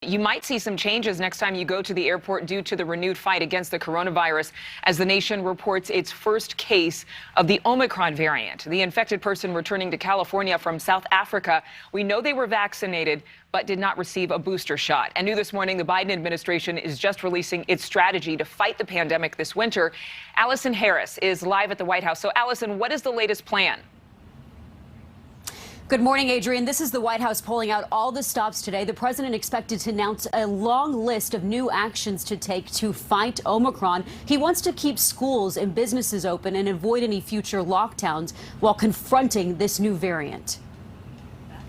You might see some changes next time you go to the airport due to the renewed fight against the coronavirus as the nation reports its first case of the Omicron variant. The infected person returning to California from South Africa. We know they were vaccinated but did not receive a booster shot. And new this morning, the Biden administration is just releasing its strategy to fight the pandemic this winter. Allison Harris is live at the White House. So, Allison, what is the latest plan? Good morning, Adrienne. This is the White House pulling out all the stops today. The president expected to announce a long list of new actions to take to fight Omicron. He wants to keep schools and businesses open and avoid any future lockdowns while confronting this new variant.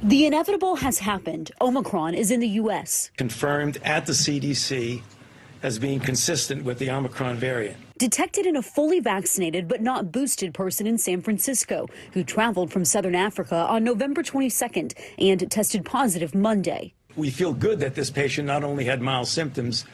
The inevitable has happened. Omicron is in the U.S. Confirmed at the CDC as being consistent with the Omicron variant. Detected in a fully vaccinated but not boosted person in San Francisco who traveled from southern Africa on November 22nd and tested positive Monday. We feel good that this patient not only had mild symptoms,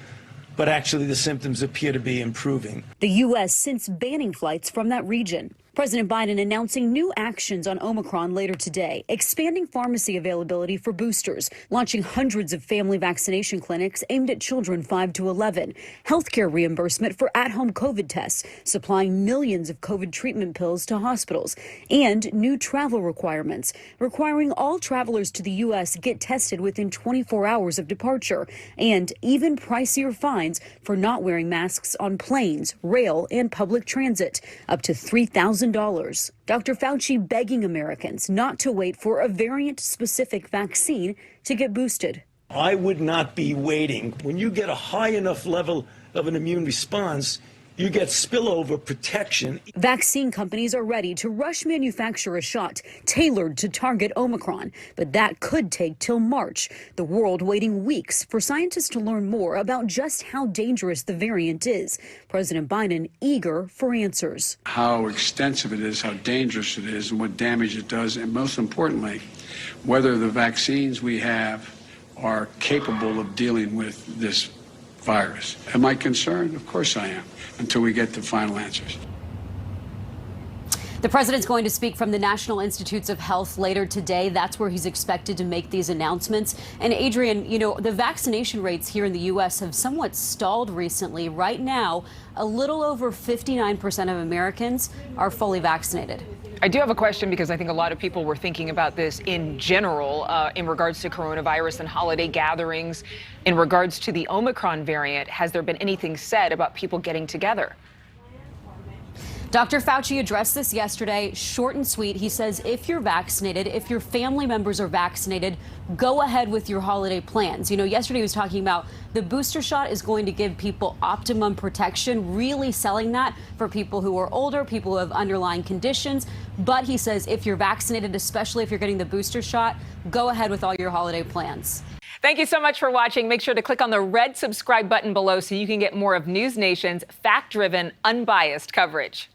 but actually the symptoms appear to be improving. The U.S. since banning flights from that region. President Biden announcing new actions on Omicron later today, expanding pharmacy availability for boosters, launching hundreds of family vaccination clinics aimed at children 5 to 11, healthcare reimbursement for at-home COVID tests, supplying millions of COVID treatment pills to hospitals, and new travel requirements, requiring all travelers to the U.S. get tested within 24 hours of departure, and even pricier fines for not wearing masks on planes, rail, and public transit, up to $3,000. Dr. Fauci begging Americans not to wait for a variant-specific vaccine to get boosted. I would not be waiting. When you get a high enough level of an immune response, you get spillover protection. Vaccine companies are ready to rush manufacture a shot tailored to target Omicron, but that could take till March. The world waiting weeks for scientists to learn more about just how dangerous the variant is. President Biden eager for answers. How extensive it is, how dangerous it is, and what damage it does, and most importantly, whether the vaccines we have are capable of dealing with this virus. Am I concerned? Of course I am, until we get the final answers. The president's going to speak from the National Institutes of Health later today. That's where he's expected to make these announcements. And Adrienne, you know, the vaccination rates here in the U.S. have somewhat stalled recently. Right now, a little over 59% of Americans are fully vaccinated. I do have a question because I think a lot of people were thinking about this in general in regards to coronavirus and holiday gatherings. In regards to the Omicron variant, has there been anything said about people getting together? Dr. Fauci addressed this yesterday, short and sweet. He says if you're vaccinated, if your family members are vaccinated, go ahead with your holiday plans. You know, yesterday he was talking about the booster shot is going to give people optimum protection, really selling that for people who are older, people who have underlying conditions. But he says if you're vaccinated, especially if you're getting the booster shot, go ahead with all your holiday plans. Thank you so much for watching. Make sure to click on the red subscribe button below so you can get more of NewsNation's fact-driven, unbiased coverage.